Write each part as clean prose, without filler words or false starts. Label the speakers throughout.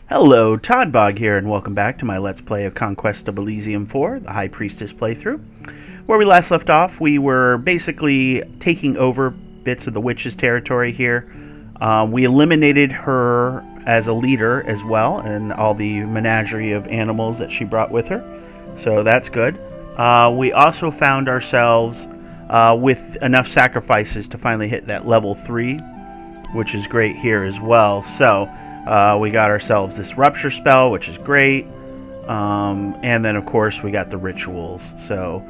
Speaker 1: Hello, Toddbog here, and welcome back to my Let's Play of Conquest of Elysium 4, the High Priestess playthrough. Where we last left off, we were basically taking over bits of the witch's territory here. We eliminated her as a leader as well, and all the menagerie of animals that she brought with her, so that's good. We also found ourselves with enough sacrifices to finally hit that level 3, which is great here as well. So we got ourselves this rupture spell, which is great. And then, of course, we got the rituals. So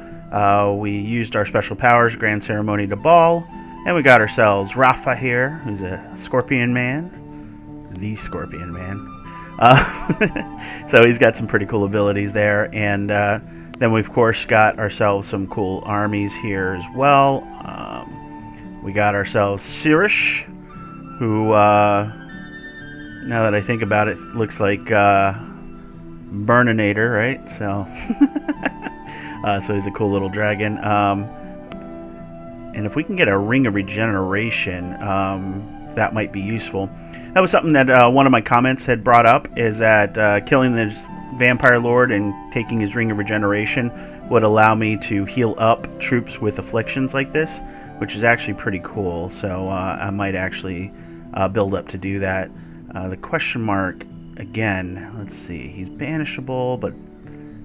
Speaker 1: we used our special powers, Grand Ceremony to Ball. And we got ourselves Rafa here, who's a Scorpion Man. The Scorpion Man. So he's got some pretty cool abilities there. And then we, of course, got ourselves some cool armies here as well. We got ourselves Sirish, who... now that I think about it, looks like Burninator, right? So, so he's a cool little dragon. And if we can get a Ring of Regeneration, that might be useful. That was something that one of my comments had brought up, is that killing this Vampire Lord and taking his Ring of Regeneration would allow me to heal up troops with afflictions like this, which is actually pretty cool. So I might actually build up to do that. The question mark, again, let's see, he's banishable, but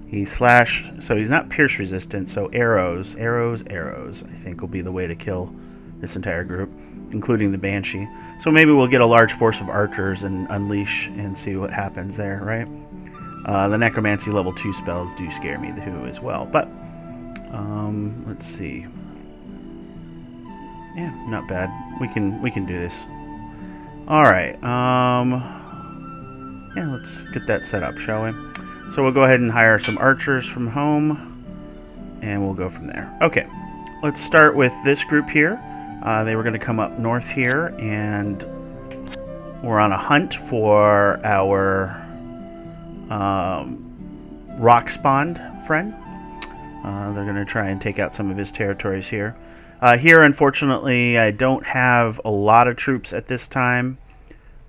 Speaker 1: he's slash, so he's not pierce resistant, so arrows, I think will be the way to kill this entire group, including the Banshee. So maybe we'll get a large force of archers and unleash and see what happens there, right? The Necromancy level 2 spells do scare me, the Who, as well, but, let's see. Yeah, not bad. We can do this. Alright, yeah, let's get that set up, shall we? So we'll go ahead and hire some archers from home, and we'll go from there. Okay, let's start with this group here. They were going to come up north here, and we're on a hunt for our rock spawned friend. They're going to try and take out some of his territories here. Here, unfortunately, I don't have a lot of troops at this time.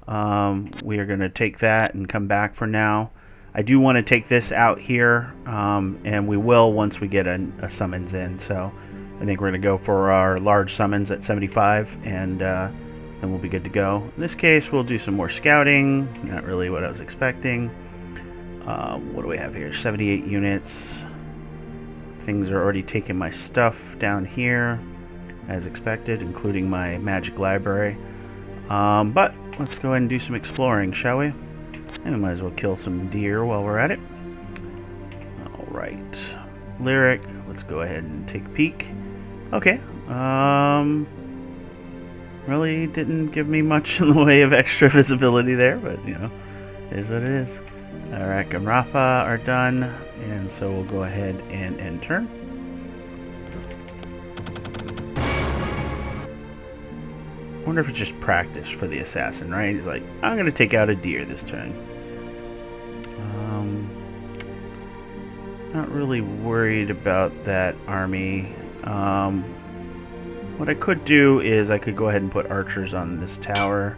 Speaker 1: We are going to take that and come back for now. I do want to take this out here, and we will once we get a summons in. So I think we're going to go for our large summons at 75, and then we'll be good to go. In this case, we'll do some more scouting. Not really what I was expecting. What do we have here? 78 units. Things are already taking my stuff down here, as expected, including my magic library. But let's go ahead and do some exploring, shall we? And we might as well kill some deer while we're at it. Alright. Lyric, let's go ahead and take a peek. Okay. Really didn't give me much in the way of extra visibility there, but, you know, it is what it is. Arak and Rafa are done, and so we'll go ahead and end turn. I wonder if it's just practice for the assassin, right? He's like, I'm going to take out a deer this turn. Not really worried about that army. What I could do is I could go ahead and put archers on this tower.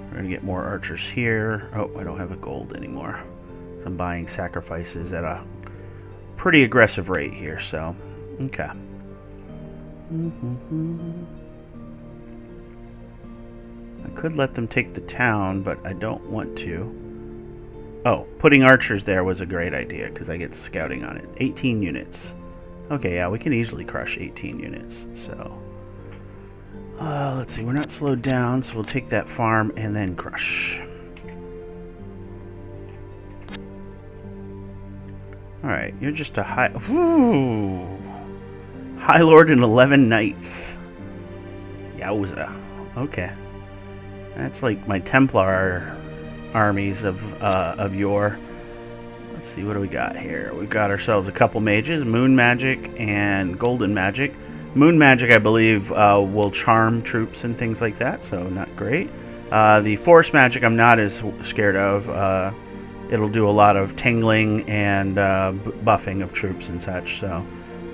Speaker 1: We're going to get more archers here. Oh, I don't have a gold anymore. So I'm buying sacrifices at a pretty aggressive rate here, so, okay. I could let them take the town, but I don't want to. Oh, putting archers there was a great idea, because I get scouting on it. 18 units. Okay, yeah, we can easily crush 18 units, so. Let's see, we're not slowed down, so we'll take that farm and then crush. Alright, you're just a high... Woo! High Lord and 11 Knights. Yowza. Okay. That's like my Templar armies of yore. Let's see, what do we got here? We've got ourselves a couple mages, Moon Magic and Golden Magic. Moon Magic, I believe, will charm troops and things like that, so not great. The Forest Magic I'm not as scared of. It'll do a lot of tingling and buffing of troops and such, so...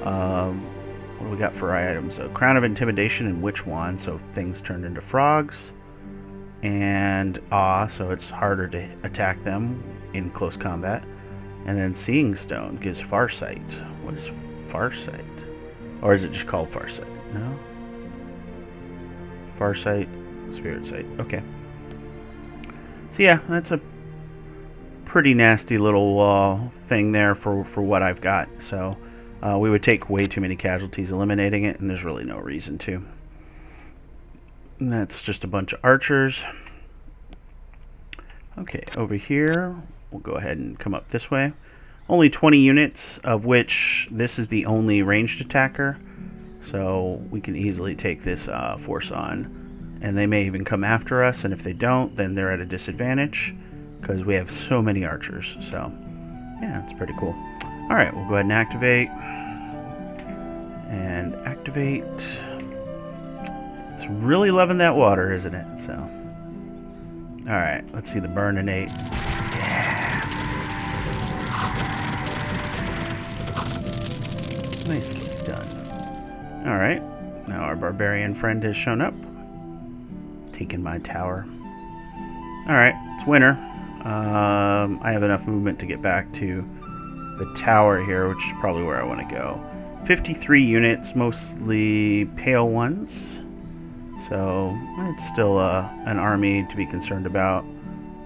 Speaker 1: what do we got for items? A Crown of Intimidation and Witch Wand, so things turned into frogs. and awe, so it's harder to attack them in close combat. And then seeing stone gives farsight. What is farsight? Or is it just called farsight? No. Farsight, spirit sight. Okay. So yeah, that's a pretty nasty little thing there for what I've got. So we would take way too many casualties eliminating it, and there's really no reason to. And that's just a bunch of archers. Okay, over here, we'll go ahead and come up this way. Only 20 units, of which this is the only ranged attacker. So we can easily take this force on. And they may even come after us, and if they don't, then they're at a disadvantage because we have so many archers. So yeah, it's pretty cool. All right, we'll go ahead and activate. And activate. It's really loving that water, isn't it? So, all right, let's see the burninate. Yeah. Nicely done. All right, now our barbarian friend has shown up. Taking my tower. All right, it's winter. I have enough movement to get back to the tower here, which is probably where I want to go. 53 units, mostly pale ones. So it's still an army to be concerned about.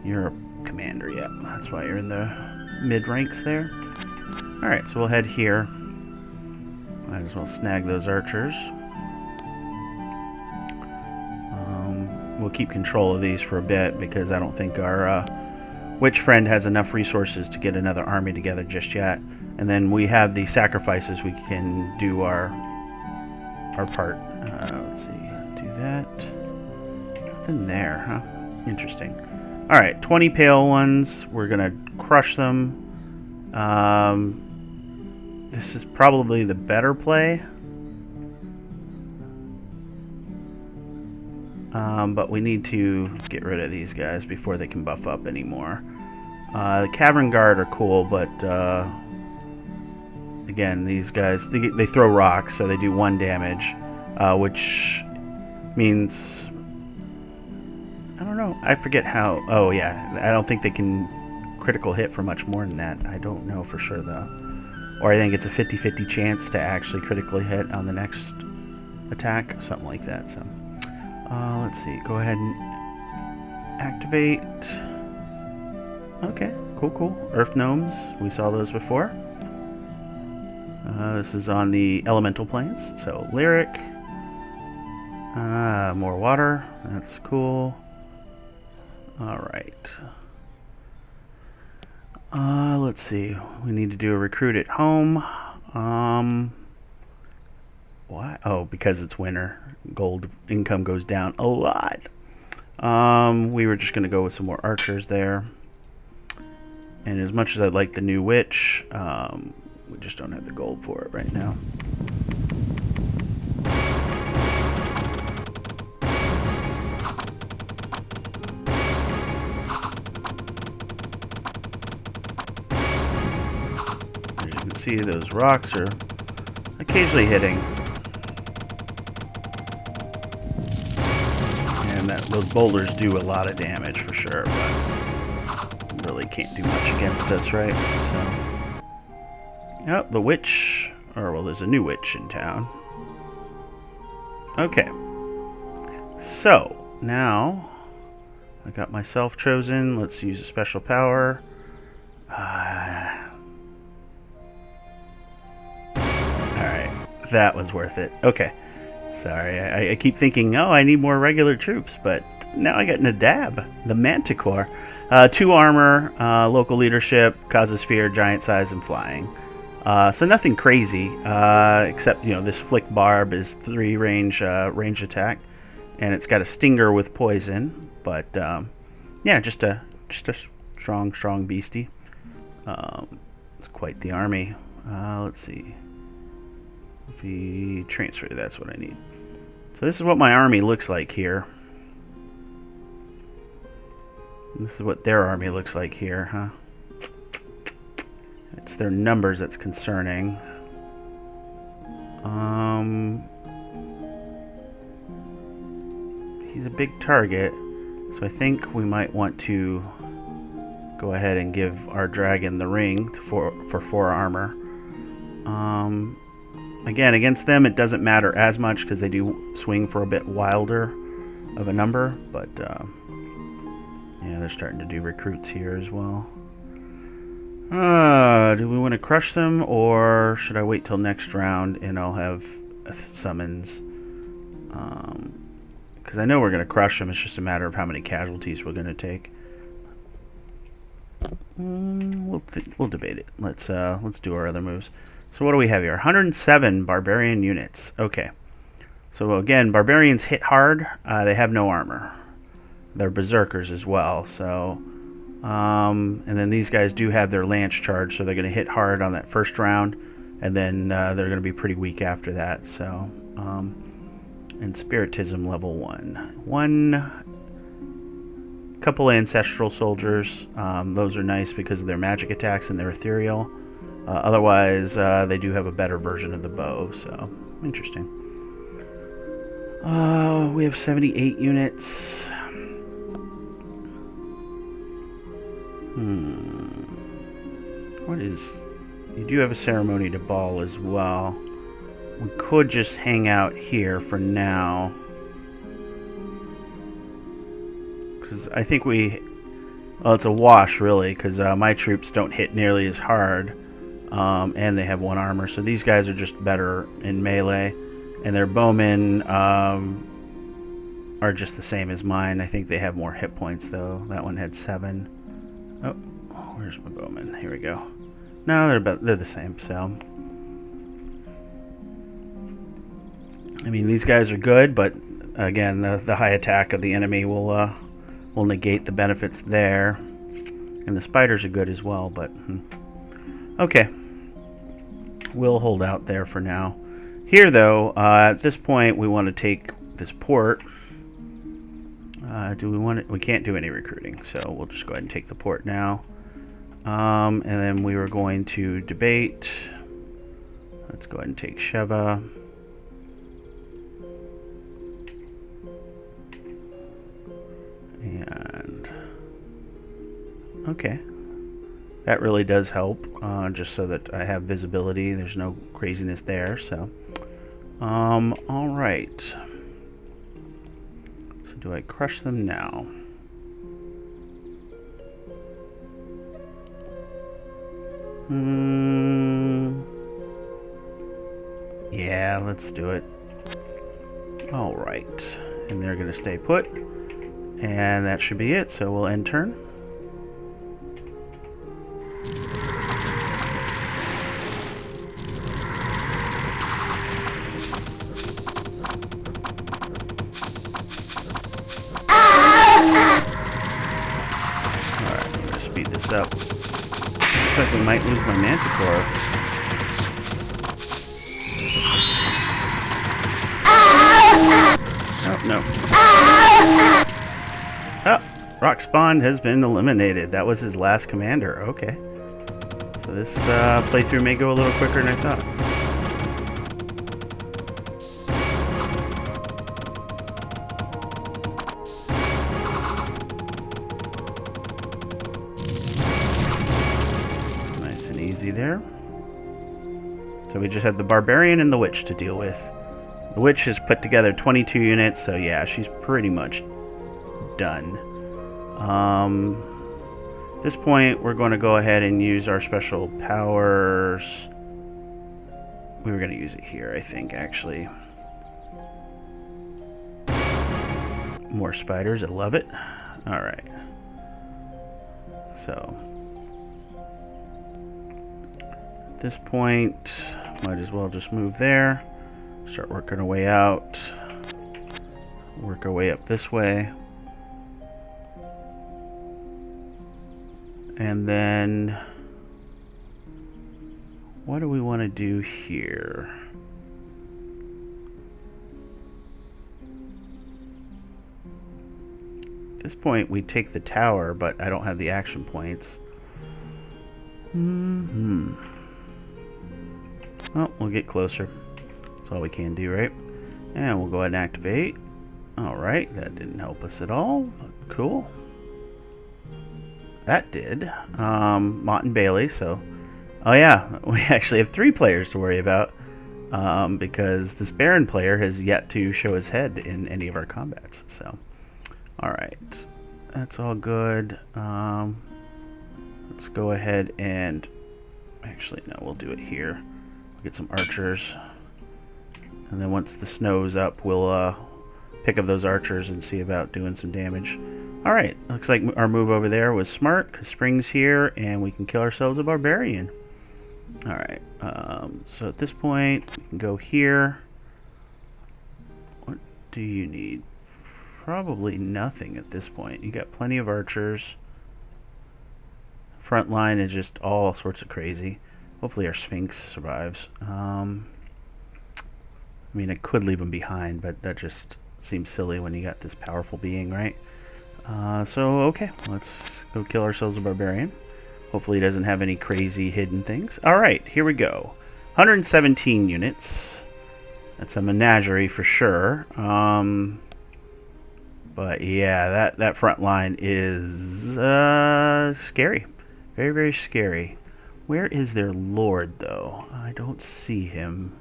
Speaker 1: You're a commander, yeah. That's why you're in the mid ranks there. All right, so we'll head here. Might as well snag those archers. We'll keep control of these for a bit because I don't think our witch friend has enough resources to get another army together just yet. And then we have the sacrifices. We can do our part. Let's see. Do that. Nothing there, huh? Interesting. All right, 20 pale ones. We're gonna crush them. This is probably the better play. But we need to get rid of these guys before they can buff up anymore. The Cavern Guard are cool, but again, these guys, they throw rocks, so they do 1 damage, which means, I don't know, I forget how, oh yeah, I don't think they can critical hit for much more than that. I don't know for sure, though. Or I think it's a 50-50 chance to actually critically hit on the next attack, something like that, so. Let's see, go ahead and activate. Okay, cool. Earth Gnomes, we saw those before. This is on the elemental planes, so Lyric. More water, that's cool. Alright. Let's see, we need to do a recruit at home. Why? Oh, because it's winter. Gold income goes down a lot. We were just going to go with some more archers there. And as much as I'd like the new witch, we just don't have the gold for it right now. As you can see, those rocks are occasionally hitting. Those boulders do a lot of damage for sure, but really can't do much against us, right? So, oh, the witch, or well, there's a new witch in town. Okay, so now I got myself chosen. Let's use a special power. Alright, that was worth it. Okay. Sorry, I keep thinking, oh, I need more regular troops, but now I got Nadab, the Manticore. 2 armor, local leadership, causes fear, giant size, and flying. So nothing crazy, except, this flick barb is 3 range attack, and it's got a stinger with poison. But yeah, just a strong beastie. It's quite the army. Let's see. The transfer, that's what I need. So this is what my army looks like here. This is what their army looks like here, huh? It's their numbers that's concerning. He's a big target. So I think we might want to go ahead and give our dragon the ring for 4 armor. Again, against them it doesn't matter as much because they do swing for a bit wilder of a number, but yeah, they're starting to do recruits here as well. Do we want to crush them, or should I wait till next round and I'll have summons? Because I know we're going to crush them. It's just a matter of how many casualties we're going to take. We'll debate it. Let's do our other moves. So what do we have here? 107 barbarian units. Okay. So again, barbarians hit hard. They have no armor. They're berserkers as well. So, and then these guys do have their lance charge, so they're going to hit hard on that first round, and then they're going to be pretty weak after that. So, and spiritism level 1. Couple ancestral soldiers. Those are nice because of their magic attacks and their ethereal. Otherwise, they do have a better version of the bow, so interesting. We have 78 units. What is... You do have a ceremony to ball as well. We could just hang out here for now. Because I think we... Well, it's a wash, really, because my troops don't hit nearly as hard. And they have 1 armor, so these guys are just better in melee. And their bowmen are just the same as mine. I think they have more hit points, though. That one had 7. Oh, where's my bowman? Here we go. No, they're the same, so... I mean, these guys are good, but again, the high attack of the enemy will negate the benefits there. And the spiders are good as well, but... Okay. We'll hold out there for now. Here, though, at this point, we want to take this port. Do we want it? We can't do any recruiting, so we'll just go ahead and take the port now. And then we were going to debate. Let's go ahead and take Sheva. And... Okay. That really does help, just so that I have visibility. There's no craziness there, so... alright. So do I crush them now? Yeah, let's do it. Alright. And they're going to stay put. And that should be it, so we'll end turn. Up. Looks like we might lose my Manticore. Oh, no. Oh, Rock Spawn has been eliminated. That was his last commander. Okay. So this playthrough may go a little quicker than I thought. Easy there. So we just have the Barbarian and the Witch to deal with. The Witch has put together 22 units, so yeah, she's pretty much done. At this point, we're going to go ahead and use our special powers. We were going to use it here, I think, actually. More spiders, I love it. Alright. So... At this point, might as well just move there. Start working our way out. Work our way up this way. And then, what do we want to do here? At this point, we take the tower, but I don't have the action points. Well, we'll get closer. That's all we can do, right? And we'll go ahead and activate. Alright, that didn't help us at all. Cool. That did. Mott and Bailey, so... Oh yeah, we actually have 3 players to worry about. Because this Baron player has yet to show his head in any of our combats. So, alright. That's all good. Let's go ahead and... Actually, no, we'll do it here. We'll get some archers. And then once the snow's up, we'll pick up those archers and see about doing some damage. Alright, looks like our move over there was smart, because Spring's here, and we can kill ourselves a barbarian. Alright, so at this point, we can go here. What do you need? Probably nothing at this point. You got plenty of archers. Front line is just all sorts of crazy. Hopefully our Sphinx survives. I mean, I could leave him behind, but that just seems silly when you got this powerful being, right? So, okay, let's go kill ourselves a barbarian. Hopefully he doesn't have any crazy hidden things. Alright, here we go. 117 units. That's a menagerie for sure. But yeah, that front line is scary. Very, very scary. Where is their lord, though? I don't see him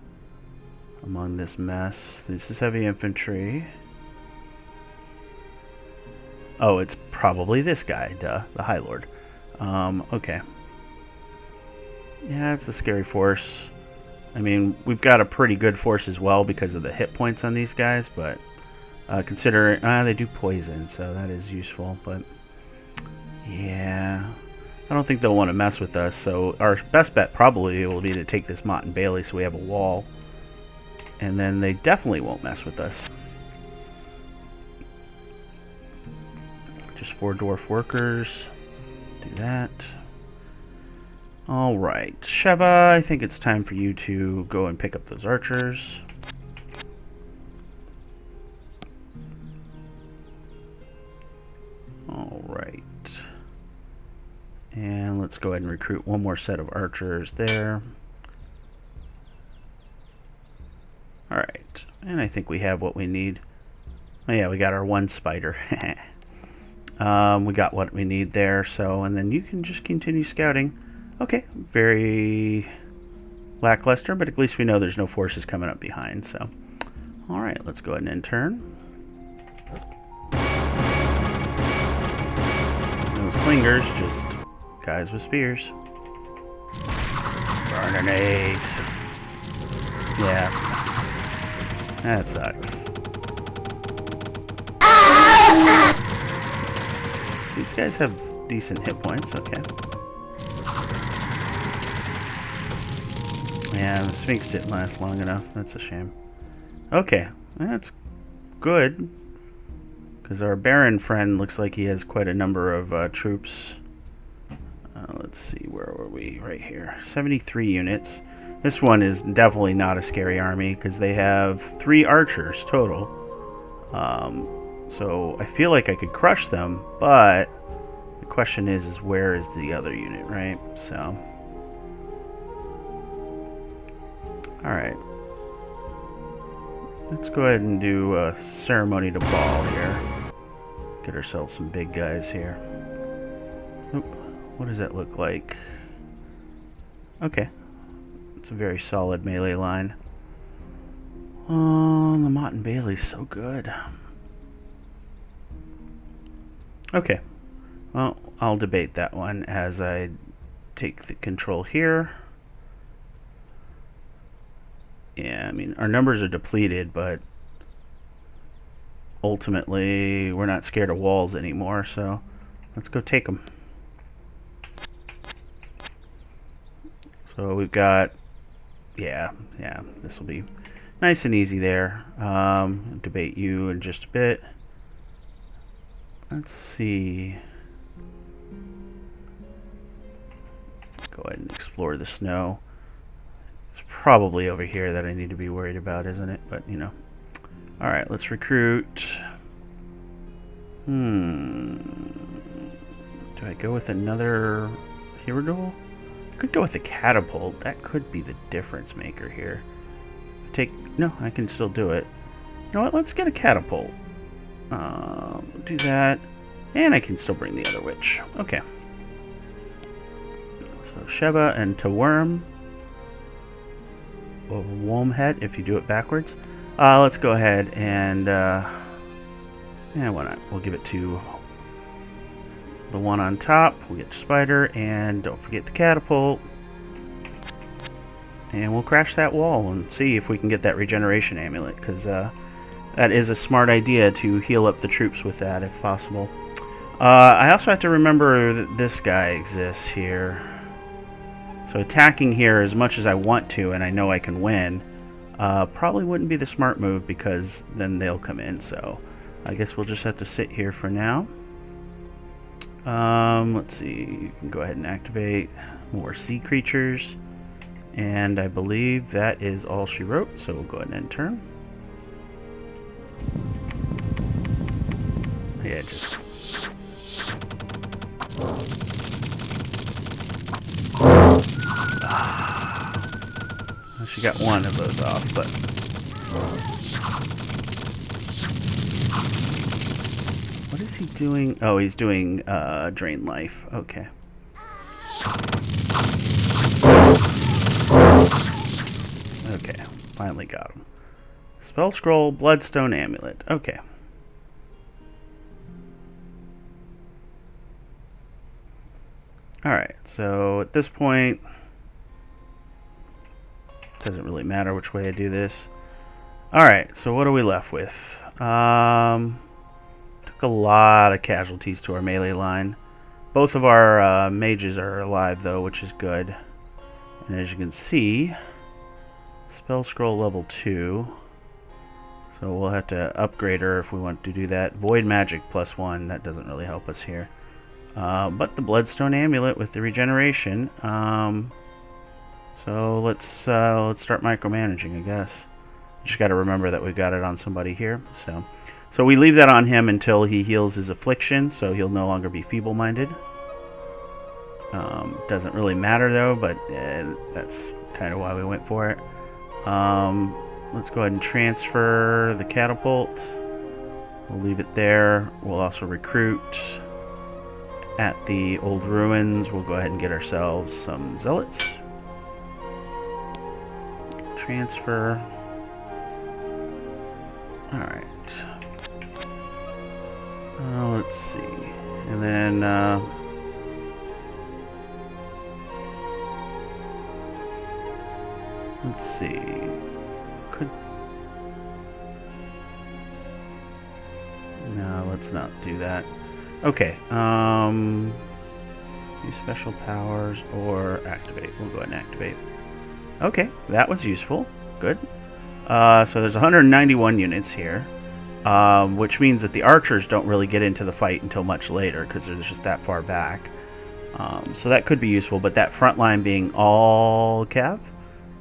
Speaker 1: among this mess. This is heavy infantry. Oh, it's probably this guy, duh, the High Lord. Okay. Yeah, it's a scary force. I mean, we've got a pretty good force as well because of the hit points on these guys, but consider they do poison, so that is useful, but yeah, I don't think they'll want to mess with us, so our best bet probably will be to take this Mott and Bailey so we have a wall, and then they definitely won't mess with us. Just 4 dwarf workers. Do that. Alright, Sheva, I think it's time for you to go and pick up those archers. Alright. And let's go ahead and recruit one more set of archers there. Alright, and I think we have what we need. Oh yeah, we got our 1 spider. We got what we need there, so, and then you can just continue scouting. Okay, very lackluster, but at least we know there's no forces coming up behind, so. Alright, let's go ahead and end turn. No slingers, just guys with spears. Burninate. Yeah. That sucks. These guys have decent hit points, okay. Yeah, the Sphinx didn't last long enough. That's a shame. Okay, that's good. Because our Baron friend looks like he has quite a number of troops. Let's see, where were we? Right here. 73 units. This one is definitely not a scary army because they have 3 archers total. So I feel like I could crush them, but the question is where is the other unit, right? So, alright. Let's go ahead and do a ceremony to ball here. Get ourselves some big guys here. Oop. What does that look like? Okay. It's a very solid melee line. Oh, the Mott and Bailey's so good. Okay. Well, I'll debate that one as I take the control here. Yeah, I mean, our numbers are depleted, but ultimately we're not scared of walls anymore, so let's go take them. So we've got, yeah, this will be nice and easy there. Debate you in just a bit. Let's see. Go ahead and explore the snow. It's probably over here that I need to be worried about, isn't it? But, you know. Alright, let's recruit. Do I go with another hero duel? I could go with a catapult. That could be the difference maker here. No, I can still do it. You know what? Let's get a catapult. Do that. And I can still bring the other witch. Okay. So Sheba and Taworm. Or Wormhead if you do it backwards. Let's go ahead and... yeah, why not? We'll give it to the one on top. We'll get the spider. And don't forget the catapult. And we'll crash that wall and see if we can get that regeneration amulet. Because that is a smart idea to heal up the troops with that if possible. I also have to remember that this guy exists here. So attacking here as much as I want to, and I know I can win, probably wouldn't be the smart move because then they'll come in. So I guess we'll just have to sit here for now. Let's see. You can go ahead and activate more sea creatures. And I believe that is all she wrote. So we'll go ahead and end turn. Yeah, just... She got one of those off, but... What is he doing? Oh, he's doing Drain Life. Okay. Okay, finally got him. Spell Scroll, Bloodstone Amulet. Okay. Alright, so at this point... Doesn't really matter which way I do this. Alright, so what are we left with? Took a lot of casualties to our melee line. Both of our mages are alive though, which is good. And as you can see, Spell Scroll level 2. So we'll have to upgrade her if we want to do that. Void Magic +1, that doesn't really help us here. But the Bloodstone Amulet with the regeneration. So let's start micromanaging, I guess. Just got to remember that we've got it on somebody here. So we leave that on him until he heals his affliction, so he'll no longer be feeble-minded. Doesn't really matter though, but that's kind of why we went for it. Let's go ahead and transfer the catapult. We'll leave it there. We'll also recruit at the old ruins. We'll go ahead and get ourselves some zealots. Transfer. Alright. Let's see. And then let's see. No, let's not do that. Okay. Use special powers or activate. We'll go ahead and activate. Okay, that was useful. Good. So there's 191 units here, which means that the archers don't really get into the fight until much later because they're just that far back. So that could be useful, but that front line being all cav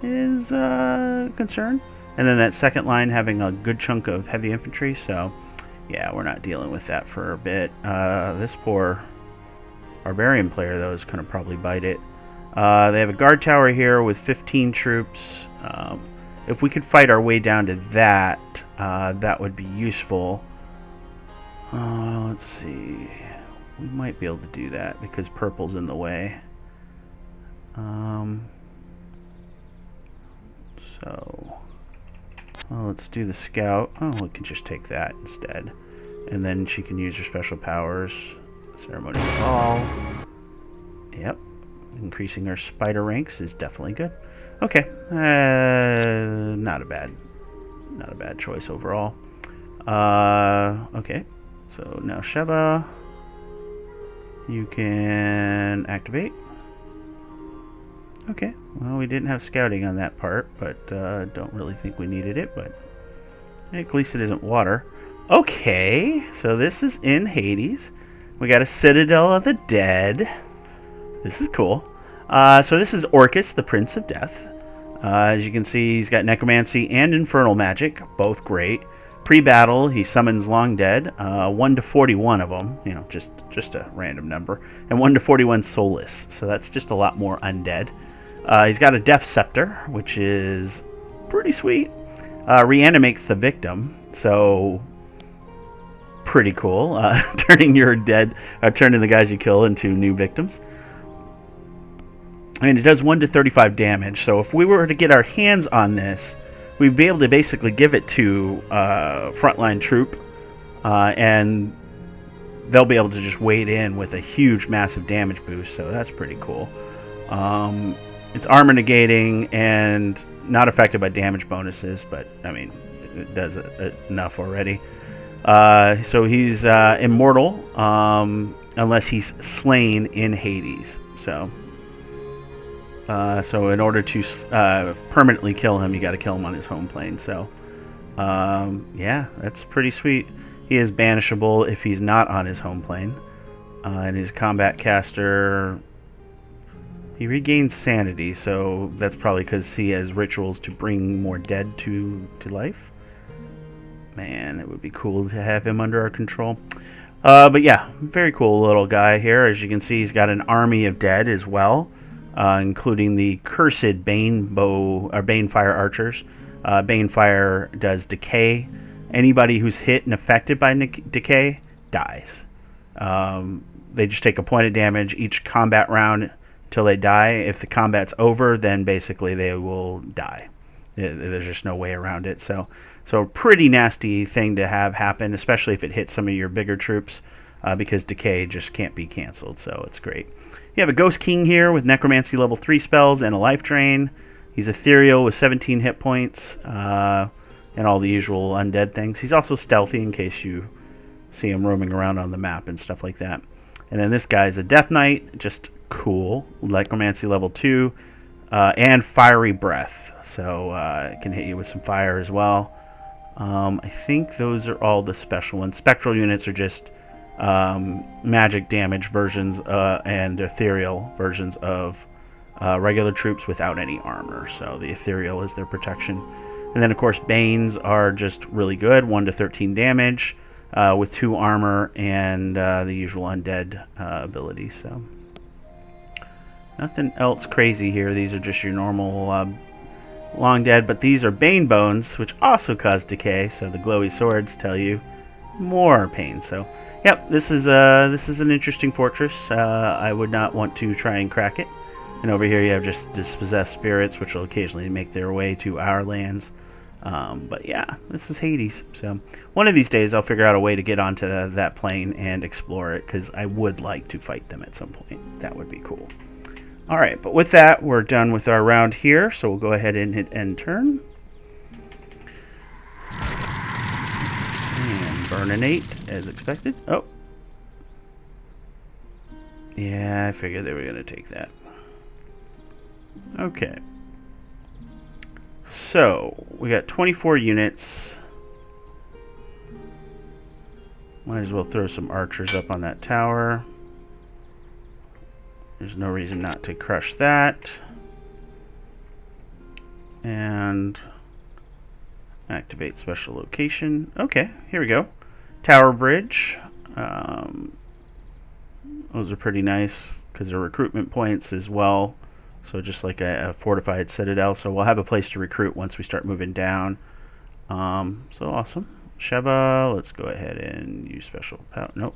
Speaker 1: is a concern. And then that second line having a good chunk of heavy infantry, so yeah, we're not dealing with that for a bit. This poor barbarian player, though, is going to probably bite it. They have a guard tower here with 15 troops. If we could fight our way down to that, that would be useful. Let's see. We might be able to do that because purple's in the way. Well, let's do the scout. Oh, we can just take that instead. And then she can use her special powers. Ceremonial Ball. Yep. Increasing her spider ranks is definitely good. Okay. Not a bad choice overall. Okay. So now Sheba, you can activate. Okay. Well, we didn't have scouting on that part, but don't really think we needed it, but at least it isn't water. Okay. So this is in Hades. We got a Citadel of the Dead. This is cool. So this is Orcus, the Prince of Death. As you can see, he's got Necromancy and Infernal Magic, both great. Pre-battle, he summons Long Dead, 1 to 41 of them, you know, just a random number, and 1 to 41 Soulless, so that's just a lot more undead. He's got a Death Scepter, which is pretty sweet. Reanimates the victim, so pretty cool. Turning the guys you kill into new victims. And it does 1 to 35 damage. So if we were to get our hands on this, we'd be able to basically give it to frontline troop, and they'll be able to just wade in with a huge, massive damage boost. So that's pretty cool. It's armor negating and not affected by damage bonuses, but I mean, it does enough already. So he's immortal unless he's slain in Hades. So in order to permanently kill him, you got to kill him on his home plane. So yeah, that's pretty sweet. He is banishable if he's not on his home plane. And his combat caster, he regains sanity, so that's probably because he has rituals to bring more dead to life. Man, it would be cool to have him under our control. But yeah, very cool little guy here. As you can see, he's got an army of dead as well, including the cursed Banefire archers. Banefire does decay. Anybody who's hit and affected by decay dies. They just take a point of damage each combat round till they die. If the combat's over, then basically they will die. There's just no way around it. So a pretty nasty thing to have happen, especially if it hits some of your bigger troops, because decay just can't be canceled. So it's great. You have a Ghost King here with Necromancy level 3 spells and a life drain. He's ethereal with 17 hit points and all the usual undead things. He's also stealthy in case you see him roaming around on the map and stuff like that. And then this guy's a Death Knight, just cool. Necromancy level 2 and Fiery Breath. So it can hit you with some fire as well. I think those are all the special ones. Spectral units are just magic damage versions and ethereal versions of regular troops without any armor. So the ethereal is their protection. And then, of course, Banes are just really good. 1 to 13 damage with 2 armor and the usual undead abilities. So nothing else crazy here. These are just your normal long dead. But these are Bane Bones, which also cause decay. So the glowy swords tell you more pain. So, yep, this is an interesting fortress. I would not want to try and crack it. And over here you have just dispossessed spirits, which will occasionally make their way to our lands. But yeah, this is Hades. So one of these days I'll figure out a way to get onto that plane and explore it, because I would like to fight them at some point. That would be cool. Alright, but with that, we're done with our round here. So we'll go ahead and hit end turn. And burninate as expected. Oh. Yeah, I figured they were going to take that. Okay. So, we got 24 units. Might as well throw some archers up on that tower. There's no reason not to crush that. And activate special location. Okay, here we go. Tower bridge. Those are pretty nice because they're recruitment points as well. So just like a fortified citadel. So we'll have a place to recruit once we start moving down. So awesome. Sheva, let's go ahead and use special power. Nope.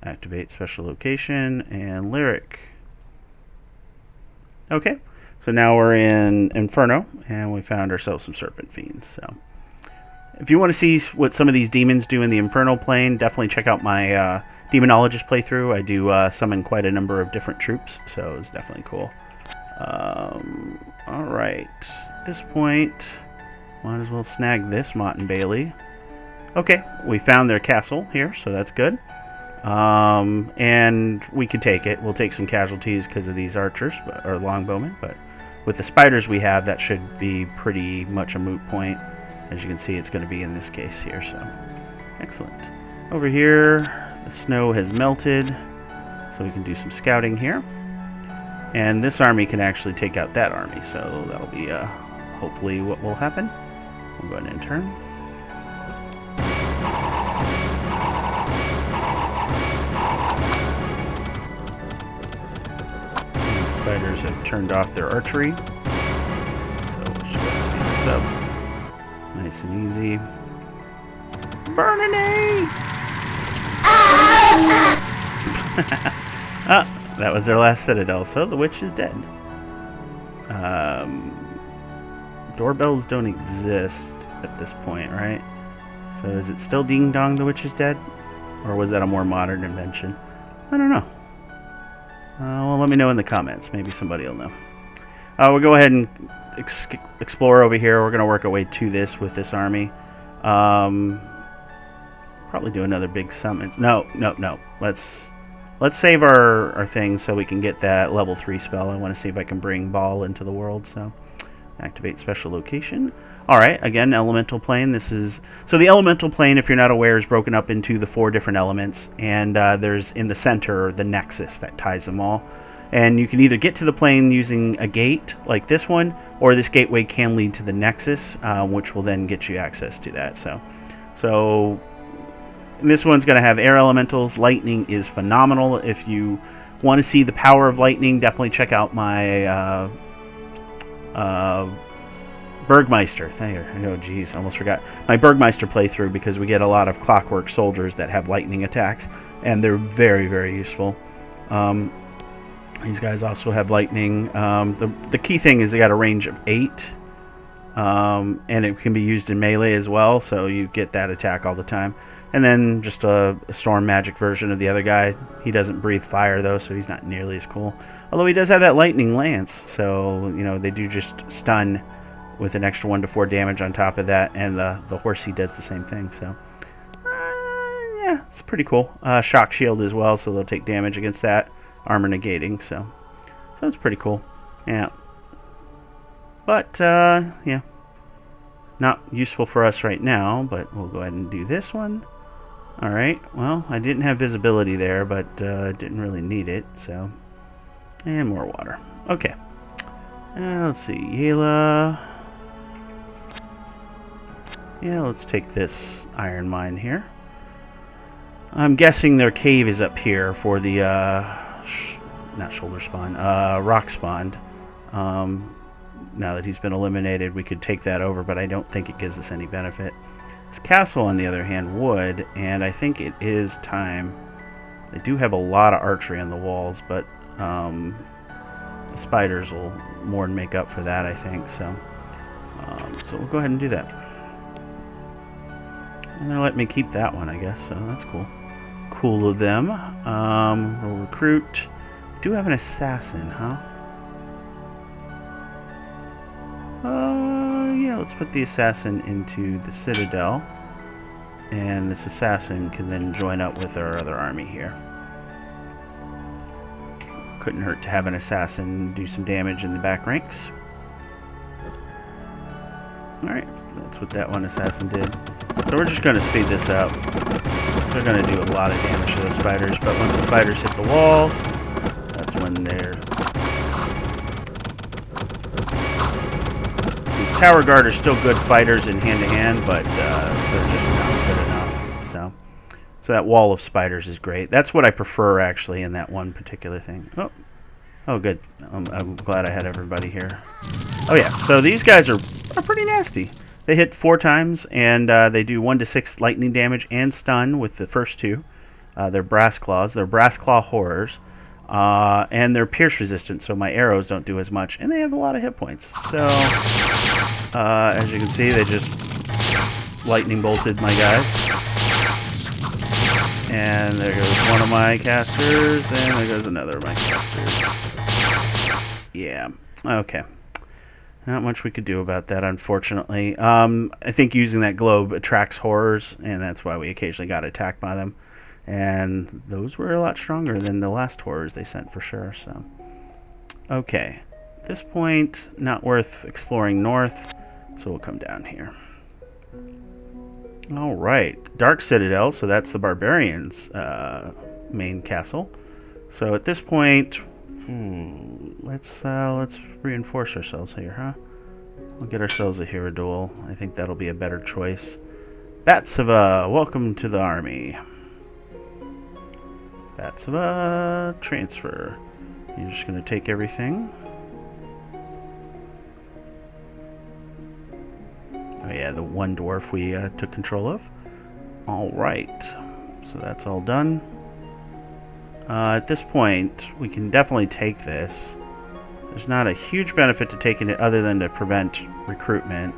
Speaker 1: Activate special location and lyric. Okay. So now we're in Inferno and we found ourselves some serpent fiends. So if you want to see what some of these demons do in the Infernal plane, definitely check out my Demonologist playthrough. I do summon quite a number of different troops, so it's definitely cool. Alright, at this point, might as well snag this Mott and Bailey. Okay, we found their castle here, so that's good. And we can take it. We'll take some casualties because of these archers, or longbowmen, but with the spiders we have, that should be pretty much a moot point. As you can see, it's going to be in this case here, so excellent. Over here, the snow has melted, so we can do some scouting here. And this army can actually take out that army, so that'll be hopefully what will happen. We'll go ahead and turn. And the spiders have turned off their archery, so we'll just go ahead and speed this up. Nice and easy. Burninate! Ah, that was their last citadel, so the witch is dead. Doorbells don't exist at this point, right? So is it still Ding Dong the witch is dead? Or was that a more modern invention? I don't know. Well, let me know in the comments. Maybe somebody will know. We'll go ahead and explore over here. We're going to work our way to this with this army. Probably do another big summons. No. Let's save our thing so we can get that level 3 spell. I want to see if I can bring Ball into the world. So activate special location. All right, again, elemental plane. So the elemental plane, if you're not aware, is broken up into the 4 different elements, and there's in the center the nexus that ties them all. And you can either get to the plane using a gate like this one, or this gateway can lead to the nexus, which will then get you access to that. So this one's going to have air elementals. Lightning is phenomenal. If you want to see the power of lightning, definitely check out my Burgmeister. Oh, geez, almost forgot. My Burgmeister playthrough, because we get a lot of clockwork soldiers that have lightning attacks, and they're very, very useful. These guys also have lightning. The key thing is they got a range of 8, and it can be used in melee as well, so you get that attack all the time. And then just a storm magic version of the other guy. He doesn't breathe fire, though, so he's not nearly as cool. Although he does have that lightning lance, so they do just stun with an extra 1 to 4 damage on top of that, and the horsey does the same thing. So yeah, it's pretty cool. Shock shield as well, so they'll take damage against that. Armor negating, so it's pretty cool. Yeah, but yeah, not useful for us right now, but we'll go ahead and do this one. All right, well, I didn't have visibility there, but didn't really need it, so. And more water. Okay, let's see, Yela. Yeah, let's take this iron mine here. I'm guessing their cave is up here for the not shoulder spawn, rock spawn. Now that he's been eliminated, we could take that over, but I don't think it gives us any benefit. This castle, on the other hand, would, and I think it is time. They do have a lot of archery on the walls, but the spiders will more than make up for that, I think. So we'll go ahead and do that. And they'll let me keep that one, I guess, so that's cool. Cool of them. We'll recruit. Do have an assassin, huh? Yeah, let's put the assassin into the citadel. And this assassin can then join up with our other army here. Couldn't hurt to have an assassin do some damage in the back ranks. Alright, that's what that one assassin did. So we're just going to speed this up. They're going to do a lot of damage to those spiders, but once the spiders hit the walls, that's when they're... These tower guard are still good fighters in hand-to-hand, but they're just not good enough. So that wall of spiders is great. That's what I prefer, actually, in that one particular thing. Oh, good. I'm glad I had everybody here. Oh, yeah. So these guys are pretty nasty. They hit 4 times, and they do 1 to 6 lightning damage and stun with the first 2. They're brass claws. They're brass claw horrors. And they're pierce resistant, so my arrows don't do as much. And they have a lot of hit points. So, as you can see, they just lightning bolted my guys. And there goes one of my casters, and there goes another of my casters. Yeah, okay. Not much we could do about that, unfortunately. I think using that globe attracts horrors, and that's why we occasionally got attacked by them. And those were a lot stronger than the last horrors they sent, for sure. So, okay. At this point, not worth exploring north, so we'll come down here. All right. Dark Citadel, so that's the barbarians' main castle. So at this point... let's reinforce ourselves here, huh? We'll get ourselves a hero duel. I think that'll be a better choice. Batsiva, welcome to the army. Batsiva, transfer. You're just going to take everything. Oh yeah, the one dwarf we took control of. Alright, so that's all done. At this point, we can definitely take this. There's not a huge benefit to taking it other than to prevent recruitment.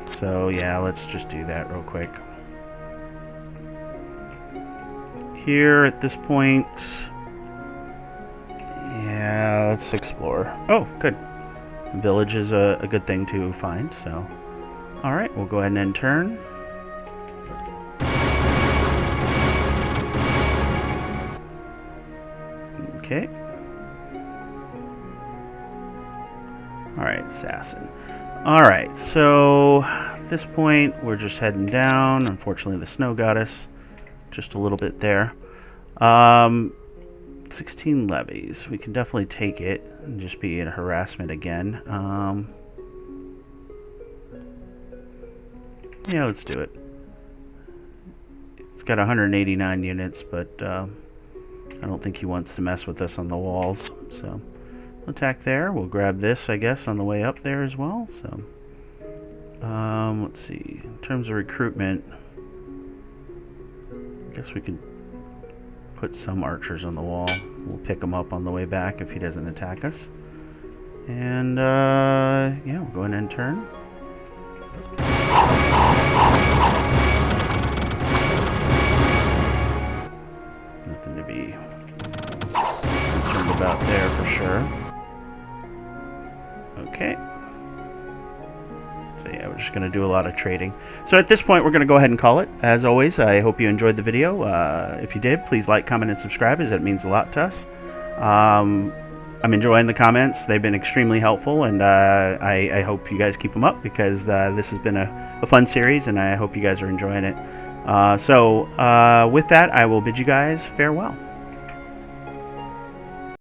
Speaker 1: So yeah, let's just do that real quick. Here at this point, yeah, let's explore. Oh, good. Village is a good thing to find, so. Alright, we'll go ahead and end turn. Okay. Alright, assassin. Alright, so at this point we're just heading down. Unfortunately the snow got us just a little bit there. 16 levies. We can definitely take it and just be in harassment again. Yeah, let's do it. It's got 189 units, but I don't think he wants to mess with us on the walls. So attack there. We'll grab this, I guess, on the way up there as well. So let's see. In terms of recruitment, I guess we could put some archers on the wall. We'll pick them up on the way back if he doesn't attack us. And yeah, we'll go ahead and end turn. Nothing to be concerned about there for sure. Okay. So yeah, we're just going to do a lot of trading. So at this point, we're going to go ahead and call it. As always, I hope you enjoyed the video. If you did, please like, comment, and subscribe, as it means a lot to us. I'm enjoying the comments. They've been extremely helpful, and I hope you guys keep them up, because this has been a fun series, and I hope you guys are enjoying it. So with that, I will bid you guys farewell.